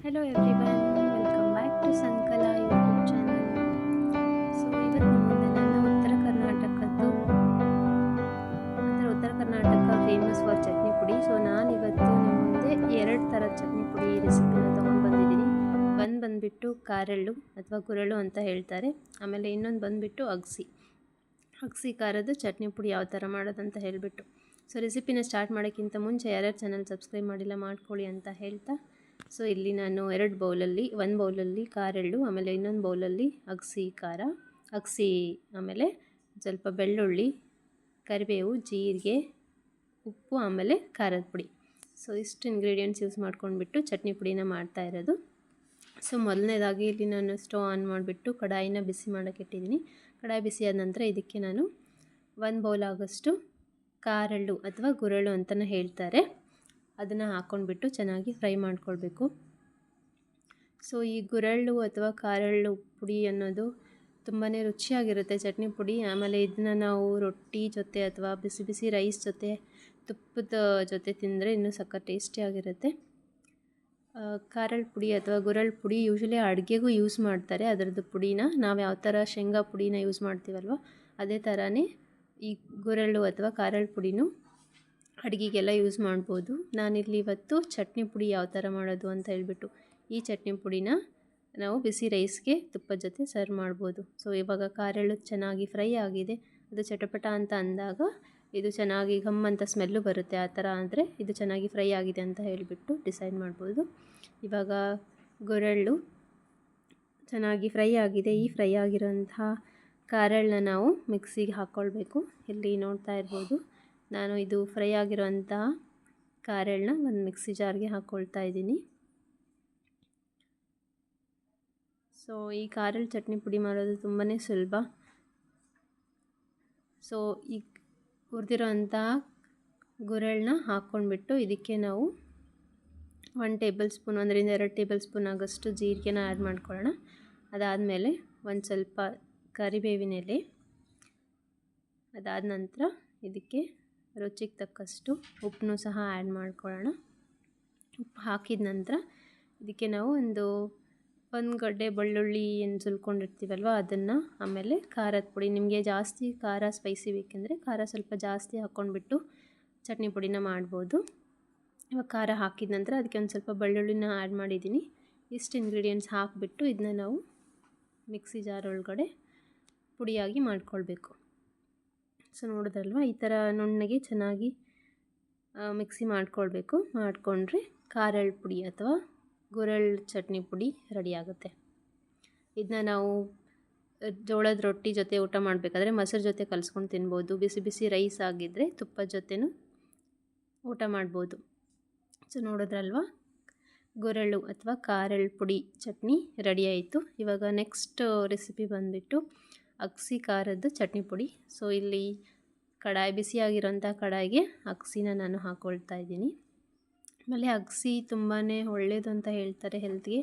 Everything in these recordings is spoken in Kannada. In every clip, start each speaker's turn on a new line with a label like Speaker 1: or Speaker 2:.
Speaker 1: Hello everyone, welcome back to Sankala YouTube channel. So ಇವತ್ತು ನಿಮ್ಮ ಮುಂದೆ ನಾನು ಉತ್ತರ ಕರ್ನಾಟಕದ್ದು ಅಂದರೆ ಉತ್ತರ ಕರ್ನಾಟಕ ಫೇಮಸ್ ಫಾರ್ ಚಟ್ನಿ ಪುಡಿ. ಸೊ ನಾನಿವತ್ತು ನಿಮ್ಮ ಮುಂದೆ ಎರಡು ಥರ ಚಟ್ನಿ ಪುಡಿ ರೆಸಿಪಿನ ತೊಗೊಂಡು ಬಂದಿದ್ದೀನಿ. ಒಂದು ಬಂದುಬಿಟ್ಟು ಕಾರೆಳ್ಳು ಅಥವಾ ಗುರೆಳ್ಳು ಅಂತ ಹೇಳ್ತಾರೆ. ಆಮೇಲೆ ಇನ್ನೊಂದು ಬಂದುಬಿಟ್ಟು ಅಗಸಿ ಖಾರದ ಚಟ್ನಿ ಪುಡಿ ಯಾವ ಥರ ಮಾಡೋದಂತ ಹೇಳಿಬಿಟ್ಟು. ಸೊ ರೆಸಿಪಿನ ಸ್ಟಾರ್ಟ್ ಮಾಡೋಕ್ಕಿಂತ ಮುಂಚೆ ಯಾರ್ಯಾರು ಚಾನಲ್ ಸಬ್ಸ್ಕ್ರೈಬ್ ಮಾಡಿಲ್ಲ ಮಾಡ್ಕೊಳ್ಳಿ ಅಂತ ಹೇಳ್ತಾ, ಸೊ ಇಲ್ಲಿ ನಾನು ಒಂದು ಬೌಲಲ್ಲಿ ಕಾರೆಳ್ಳು, ಆಮೇಲೆ ಇನ್ನೊಂದು ಬೌಲಲ್ಲಿ ಅಗಸಿ, ಆಮೇಲೆ ಸ್ವಲ್ಪ ಬೆಳ್ಳುಳ್ಳಿ, ಕರಿಬೇವು, ಜೀರಿಗೆ, ಉಪ್ಪು, ಆಮೇಲೆ ಖಾರದ ಪುಡಿ. ಸೊ ಇಷ್ಟು ಇಂಗ್ರೀಡಿಯೆಂಟ್ಸ್ ಯೂಸ್ ಮಾಡ್ಕೊಂಡ್ಬಿಟ್ಟು ಚಟ್ನಿ ಪುಡಿನ ಮಾಡ್ತಾ ಇರೋದು. ಸೊ ಮೊದಲನೇದಾಗಿ ಇಲ್ಲಿ ನಾನು ಸ್ಟವ್ ಆನ್ ಮಾಡಿಬಿಟ್ಟು ಕಡಾಯಿನ ಬಿಸಿ ಮಾಡೋಕ್ಕೆ ಇಟ್ಟಿದ್ದೀನಿ. ಕಡಾಯಿ ಬಿಸಿ ಆದ ನಂತರ ಇದಕ್ಕೆ ನಾನು 1 ಬೌಲ್ ಆಗೋಷ್ಟು ಕಾರೆಳ್ಳು ಅಥವಾ ಗುರೆಳ್ಳು ಅಂತಲೇ ಹೇಳ್ತಾರೆ, ಅದನ್ನು ಹಾಕ್ಕೊಂಡ್ಬಿಟ್ಟು ಚೆನ್ನಾಗಿ ಫ್ರೈ ಮಾಡ್ಕೊಳ್ಬೇಕು. ಸೊ ಈ ಗುರೆಳ್ಳು ಅಥವಾ ಕಾರೆಳ್ಳು ಪುಡಿ ಅನ್ನೋದು ತುಂಬಾ ರುಚಿಯಾಗಿರುತ್ತೆ ಚಟ್ನಿ ಪುಡಿ. ಆಮೇಲೆ ಇದನ್ನ ನಾವು ರೊಟ್ಟಿ ಜೊತೆ ಅಥವಾ ಬಿಸಿ ಬಿಸಿ ರೈಸ್ ಜೊತೆ, ತುಪ್ಪದ ಜೊತೆ ತಿಂದರೆ ಇನ್ನೂ ಸಖತ್ ಟೇಸ್ಟಿಯಾಗಿರುತ್ತೆ. ಕಾರೆಳ್ಳು ಪುಡಿ ಅಥವಾ ಗುರೆಳ್ಳು ಪುಡಿ ಯೂಶ್ವಲಿ ಅಡುಗೆಗೂ ಯೂಸ್ ಮಾಡ್ತಾರೆ. ಅದರದ್ದು ಪುಡಿನ ನಾವು ಯಾವ ಥರ ಶೇಂಗಾ ಪುಡಿನ ಯೂಸ್ ಮಾಡ್ತೀವಲ್ವ, ಅದೇ ಥರನೇ ಈ ಗುರೆಳ್ಳು ಅಥವಾ ಕಾರೆಳ್ಳು ಪುಡಿನೂ ಅಡುಗೆಗೆಲ್ಲ ಯೂಸ್ ಮಾಡ್ಬೋದು. ನಾನಿಲ್ಲಿ ಇವತ್ತು ಚಟ್ನಿ ಪುಡಿ ಯಾವ ಥರ ಮಾಡೋದು ಅಂತ ಹೇಳ್ಬಿಟ್ಟು ಈ ಚಟ್ನಿ ಪುಡಿನ ನಾವು ಬಿಸಿ ರೈಸ್ಗೆ ತುಪ್ಪದ ಜೊತೆ ಸರ್ವ್ ಮಾಡ್ಬೋದು. ಸೊ ಇವಾಗ ಕಾರೆಳ್ಳು ಚೆನ್ನಾಗಿ ಫ್ರೈ ಆಗಿದೆ, ಅದು ಚಟಪಟ ಅಂತ ಅಂದಾಗ ಇದು ಚೆನ್ನಾಗಿ ಘಮ್ ಅಂತ ಸ್ಮೆಲ್ಲು ಬರುತ್ತೆ. ಆ ಥರ ಅಂದರೆ ಇದು ಚೆನ್ನಾಗಿ ಫ್ರೈ ಆಗಿದೆ ಅಂತ ಹೇಳಿಬಿಟ್ಟು ಡಿಸೈಡ್ ಮಾಡ್ಬೋದು. ಇವಾಗ ಗುರೆಳ್ಳು ಚೆನ್ನಾಗಿ ಫ್ರೈ ಆಗಿದೆ. ಈ ಫ್ರೈ ಆಗಿರೋಂಥ ಕಾರೆಳ್ಳನ್ನ ನಾವು ಮಿಕ್ಸಿಗೆ ಹಾಕ್ಕೊಳ್ಬೇಕು. ಇಲ್ಲಿ ನೋಡ್ತಾ ಇರ್ಬೋದು, ನಾನು ಇದು ಫ್ರೈ ಆಗಿರೋಂಥ ಕಾರೆಳ್ಳನ್ನ ಒಂದು ಮಿಕ್ಸಿ ಜಾರ್ಗೆ ಹಾಕ್ಕೊಳ್ತಾ ಇದ್ದೀನಿ. ಸೊ ಈ ಕಾರೆಳ್ಳು ಚಟ್ನಿ ಪುಡಿ ಮಾಡೋದು ತುಂಬಾ ಸುಲಭ. ಸೊ ಈ ಹುರಿದಿರೋಂಥ ಗುರೆಳ್ಳನ್ನ ಹಾಕ್ಕೊಂಡ್ಬಿಟ್ಟು ಇದಕ್ಕೆ ನಾವು 1 ಟೇಬಲ್ ಸ್ಪೂನ್, 1 ರಿಂದ 2 ಟೇಬಲ್ ಸ್ಪೂನ್ ಆಗೋಷ್ಟು ಜೀರಿಗೆನ ಆ್ಯಡ್ ಮಾಡ್ಕೊಳ್ಳೋಣ. ಅದಾದಮೇಲೆ ಒಂದು ಸ್ವಲ್ಪ ಕರಿಬೇವಿನ ಎಲೆ, ಅದಾದ ನಂತರ ಇದಕ್ಕೆ ರುಚಿಗೆ ತಕ್ಕಷ್ಟು ಉಪ್ಪನ್ನು ಸಹ ಆ್ಯಡ್ ಮಾಡ್ಕೊಳ್ಳೋಣ. ಉಪ್ಪು ಹಾಕಿದ ನಂತರ ಇದಕ್ಕೆ ನಾವು ಒಂದು ಗಡ್ಡೆ ಬೆಳ್ಳುಳ್ಳಿ ಏನು ಸುಲ್ಕೊಂಡಿರ್ತೀವಲ್ವ ಅದನ್ನು, ಆಮೇಲೆ ಖಾರದ ಪುಡಿ, ನಿಮಗೆ ಜಾಸ್ತಿ ಖಾರ ಸ್ಪೈಸಿ ಬೇಕೆಂದರೆ ಖಾರ ಸ್ವಲ್ಪ ಜಾಸ್ತಿ ಹಾಕ್ಕೊಂಡ್ಬಿಟ್ಟು ಚಟ್ನಿ ಪುಡಿನ ಮಾಡ್ಬೋದು. ಇವಾಗ ಖಾರ ಹಾಕಿದ ನಂತರ ಅದಕ್ಕೆ ಒಂದು ಸ್ವಲ್ಪ ಬೆಳ್ಳುಳ್ಳಿನ ಆ್ಯಡ್ ಮಾಡಿದ್ದೀನಿ. ಇಷ್ಟು ಇಂಗ್ರೀಡಿಯೆಂಟ್ಸ್ ಹಾಕಿಬಿಟ್ಟು ಇದನ್ನ ನಾವು ಮಿಕ್ಸಿ ಜಾರ್ ಒಳಗಡೆ ಪುಡಿಯಾಗಿ ಮಾಡ್ಕೊಳ್ಬೇಕು. ಸೊ ನೋಡಿದ್ರಲ್ವ, ಈ ಥರ ನುಣ್ಣಗೆ ಚೆನ್ನಾಗಿ ಮಿಕ್ಸಿ ಮಾಡಿಕೊಂಡ್ರೆ ಕಾರೆಳ್ಳು ಪುಡಿ ಅಥವಾ ಗುರೆಳ್ಳು ಚಟ್ನಿ ಪುಡಿ ರೆಡಿ ಆಗುತ್ತೆ. ಇದನ್ನ ನಾವು ಜೋಳದ ರೊಟ್ಟಿ ಜೊತೆ ಊಟ ಮಾಡಬೇಕಾದ್ರೆ ಮೊಸರು ಜೊತೆ ಕಲಿಸ್ಕೊಂಡು ತಿನ್ಬೋದು. ಬಿಸಿ ಬಿಸಿ ರೈಸ್ ಆಗಿದ್ದರೆ ತುಪ್ಪದ ಜೊತೆನೂ ಊಟ ಮಾಡ್ಬೋದು. ಸೊ ನೋಡಿದ್ರಲ್ವ, ಗುರೆಳ್ಳು ಅಥವಾ ಕಾರೆಳ್ಳು ಪುಡಿ ಚಟ್ನಿ ರೆಡಿ ಆಯಿತು. ಇವಾಗ ನೆಕ್ಸ್ಟ್ ರೆಸಿಪಿ ಬಂದುಬಿಟ್ಟು ಅಗಸಿ ಖಾರದ ಚಟ್ನಿ ಪುಡಿ. ಸೊ ಇಲ್ಲಿ ಬಿಸಿಯಾಗಿರೋಂಥ ಕಡಾಯಿಗೆ ಅಗಸಿನ ನಾನು ಹಾಕ್ಕೊಳ್ತಾ ಇದ್ದೀನಿ. ಆಮೇಲೆ ಅಗಸಿ ತುಂಬಾ ಒಳ್ಳೆಯದು ಅಂತ ಹೇಳ್ತಾರೆ ಹೆಲ್ತ್ಗೆ.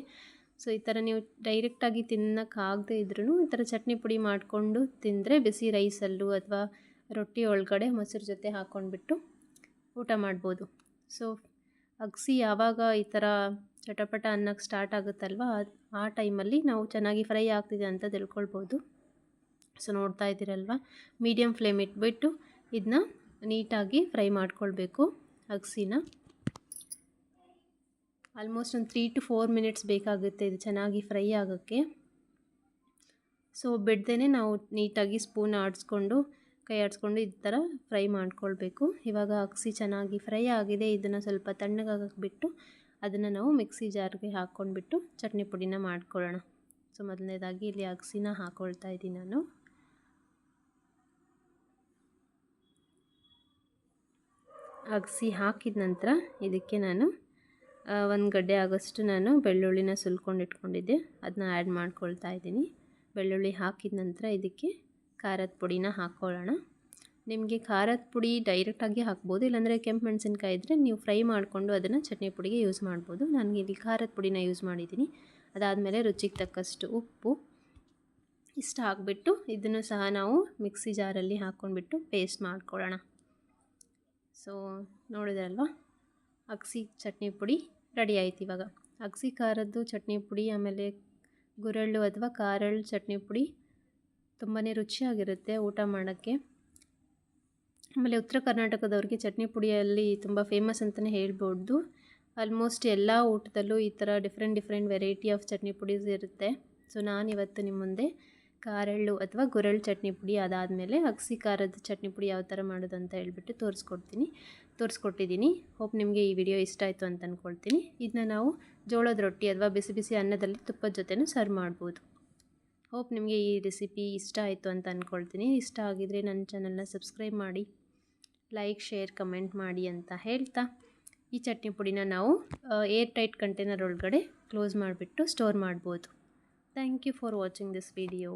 Speaker 1: ಸೊ ಈ ಥರ ನೀವು ಡೈರೆಕ್ಟಾಗಿ ತಿನ್ನೋಕ್ಕಾಗದೇ ಇದ್ರೂ ಈ ಥರ ಚಟ್ನಿ ಪುಡಿ ಮಾಡಿಕೊಂಡು ತಿಂದರೆ ಬಿಸಿ ರೈಸಲ್ಲೂ ಅಥವಾ ರೊಟ್ಟಿ ಒಳಗಡೆ ಮೊಸರು ಜೊತೆ ಹಾಕ್ಕೊಂಡ್ಬಿಟ್ಟು ಊಟ ಮಾಡ್ಬೋದು. ಸೊ ಅಗಸಿ ಯಾವಾಗ ಈ ಥರ ಚಟಪಟ ಅನ್ನೋಕ್ಕೆ ಸ್ಟಾರ್ಟ್ ಆಗುತ್ತಲ್ವ, ಆ ಟೈಮಲ್ಲಿ ನಾವು ಚೆನ್ನಾಗಿ ಫ್ರೈ ಆಗ್ತಿದೆ ಅಂತ ತಿಳ್ಕೊಳ್ಬೋದು. ಸೊ ನೋಡ್ತಾ ಇದ್ದೀರಲ್ವ, ಮೀಡಿಯಮ್ ಫ್ಲೇಮ್ ಇಟ್ಬಿಟ್ಟು ಇದನ್ನ ನೀಟಾಗಿ ಫ್ರೈ ಮಾಡ್ಕೊಳ್ಬೇಕು. ಅಗಸಿನ ಆಲ್ಮೋಸ್ಟ್ ಒಂದು 3 to 4 ಮಿನಿಟ್ಸ್ ಬೇಕಾಗುತ್ತೆ ಇದು ಚೆನ್ನಾಗಿ ಫ್ರೈ ಆಗೋಕ್ಕೆ. ಸೊ ಬಿಡ್ದೇ ನಾವು ನೀಟಾಗಿ ಸ್ಪೂನ್ ಕೈ ಆಡಿಸ್ಕೊಂಡು ಈ ಥರ ಫ್ರೈ ಮಾಡ್ಕೊಳ್ಬೇಕು. ಇವಾಗ ಅಗಸಿ ಚೆನ್ನಾಗಿ ಫ್ರೈ ಆಗಿದೆ. ಇದನ್ನು ಸ್ವಲ್ಪ ತಣ್ಣಗಾಗಕ್ಕೆ ಬಿಟ್ಟು ಅದನ್ನು ನಾವು ಮಿಕ್ಸಿ ಜಾರ್ಗೆ ಹಾಕ್ಕೊಂಡ್ಬಿಟ್ಟು ಚಟ್ನಿ ಪುಡಿನ ಮಾಡ್ಕೊಳ್ಳೋಣ. ಸೊ ಮೊದಲನೇದಾಗಿ ಇಲ್ಲಿ ಅಗಸಿನ ಹಾಕ್ಕೊಳ್ತಾ ಇದ್ದೀನಿ ನಾನು. ಅಗಸಿ ಹಾಕಿದ ನಂತರ ಇದಕ್ಕೆ ನಾನು 1 ಗಡ್ಡೆ ಆಗೋಷ್ಟು ನಾನು ಬೆಳ್ಳುಳ್ಳಿನ ಸುಲ್ಕೊಂಡಿಟ್ಕೊಂಡಿದ್ದೆ, ಅದನ್ನ ಆ್ಯಡ್ ಮಾಡ್ಕೊಳ್ತಾ ಇದ್ದೀನಿ. ಬೆಳ್ಳುಳ್ಳಿ ಹಾಕಿದ ನಂತರ ಇದಕ್ಕೆ ಖಾರದ ಪುಡಿನ ಹಾಕ್ಕೊಳ್ಳೋಣ. ನಿಮಗೆ ಖಾರದ ಪುಡಿ ಡೈರೆಕ್ಟಾಗಿ ಹಾಕ್ಬೋದು, ಇಲ್ಲಾಂದರೆ ಕೆಂಪು ಮೆಣಸಿನ್ಕಾಯಿ ಇದ್ದರೆ ನೀವು ಫ್ರೈ ಮಾಡಿಕೊಂಡು ಅದನ್ನು ಚಟ್ನಿ ಪುಡಿಗೆ ಯೂಸ್ ಮಾಡ್ಬೋದು. ನನಗೆ ಇಲ್ಲಿ ಖಾರದ ಪುಡಿನ ಯೂಸ್ ಮಾಡಿದ್ದೀನಿ. ಅದಾದಮೇಲೆ ರುಚಿಗೆ ತಕ್ಕಷ್ಟು ಉಪ್ಪು, ಇಷ್ಟು ಹಾಕ್ಬಿಟ್ಟು ಇದನ್ನು ಸಹ ನಾವು ಮಿಕ್ಸಿ ಜಾರಲ್ಲಿ ಹಾಕ್ಕೊಂಡ್ಬಿಟ್ಟು ಪೇಸ್ಟ್ ಮಾಡ್ಕೊಳ್ಳೋಣ. ಸೊ ನೋಡಿದ್ರಲ್ವ, ಅಗಸಿ ಚಟ್ನಿ ಪುಡಿ ರೆಡಿ ಆಯ್ತು. ಇವಾಗ ಅಗಸಿ ಖಾರದ್ದು ಚಟ್ನಿ ಪುಡಿ, ಆಮೇಲೆ ಗುರೆಳ್ಳು ಅಥವಾ ಕಾರೆಳ್ಳು ಚಟ್ನಿ ಪುಡಿ ತುಂಬಾ ರುಚಿಯಾಗಿರುತ್ತೆ ಊಟ ಮಾಡೋಕ್ಕೆ. ಆಮೇಲೆ ಉತ್ತರ ಕರ್ನಾಟಕದವ್ರಿಗೆ ಚಟ್ನಿ ಪುಡಿಯಲ್ಲಿ ತುಂಬ ಫೇಮಸ್ ಅಂತಲೇ ಹೇಳ್ಬೋದು. ಆಲ್ಮೋಸ್ಟ್ ಎಲ್ಲ ಊಟದಲ್ಲೂ ಈ ಥರ ಡಿಫ್ರೆಂಟ್ ವೆರೈಟಿ ಆಫ್ ಚಟ್ನಿ ಪುಡೀಸ್ ಇರುತ್ತೆ. ಸೊ ನಾನಿವತ್ತು ನಿಮ್ಮ ಮುಂದೆ ಕಾರೆಳ್ಳು ಅಥವಾ ಗುರೆಳ್ಳು ಚಟ್ನಿ ಪುಡಿ, ಅದಾದಮೇಲೆ ಅಗಸಿ ಖಾರದ ಚಟ್ನಿ ಪುಡಿ ಯಾವ ಥರ ಮಾಡೋದು ಅಂತ ಹೇಳ್ಬಿಟ್ಟು ತೋರಿಸ್ಕೊಟ್ಟಿದ್ದೀನಿ. ಹೋಪ್ ನಿಮಗೆ ಈ ವಿಡಿಯೋ ಇಷ್ಟ ಆಯಿತು ಅಂತ ಅಂದ್ಕೊಳ್ತೀನಿ. ಇದನ್ನ ನಾವು ಜೋಳದ ರೊಟ್ಟಿ ಅಥವಾ ಬಿಸಿ ಬಿಸಿ ಅನ್ನದಲ್ಲಿ ತುಪ್ಪದ ಜೊತೆನೂ ಸರ್ವ್ ಮಾಡ್ಬೋದು. ಹೋಪ್ ನಿಮಗೆ ಈ ರೆಸಿಪಿ ಇಷ್ಟ ಆಯಿತು ಅಂತ ಅಂದ್ಕೊಳ್ತೀನಿ. ಇಷ್ಟ ಆಗಿದರೆ ನನ್ನ ಚಾನಲ್ನ ಸಬ್ಸ್ಕ್ರೈಬ್ ಮಾಡಿ, ಲೈಕ್, ಶೇರ್, ಕಮೆಂಟ್ ಮಾಡಿ ಅಂತ ಹೇಳ್ತಾ, ಈ ಚಟ್ನಿ ಪುಡಿನ ನಾವು ಏರ್ ಟೈಟ್ ಕಂಟೈನರ್ ಒಳಗಡೆ ಕ್ಲೋಸ್ ಮಾಡಿಬಿಟ್ಟು ಸ್ಟೋರ್ ಮಾಡ್ಬೋದು. Thank you for watching this video.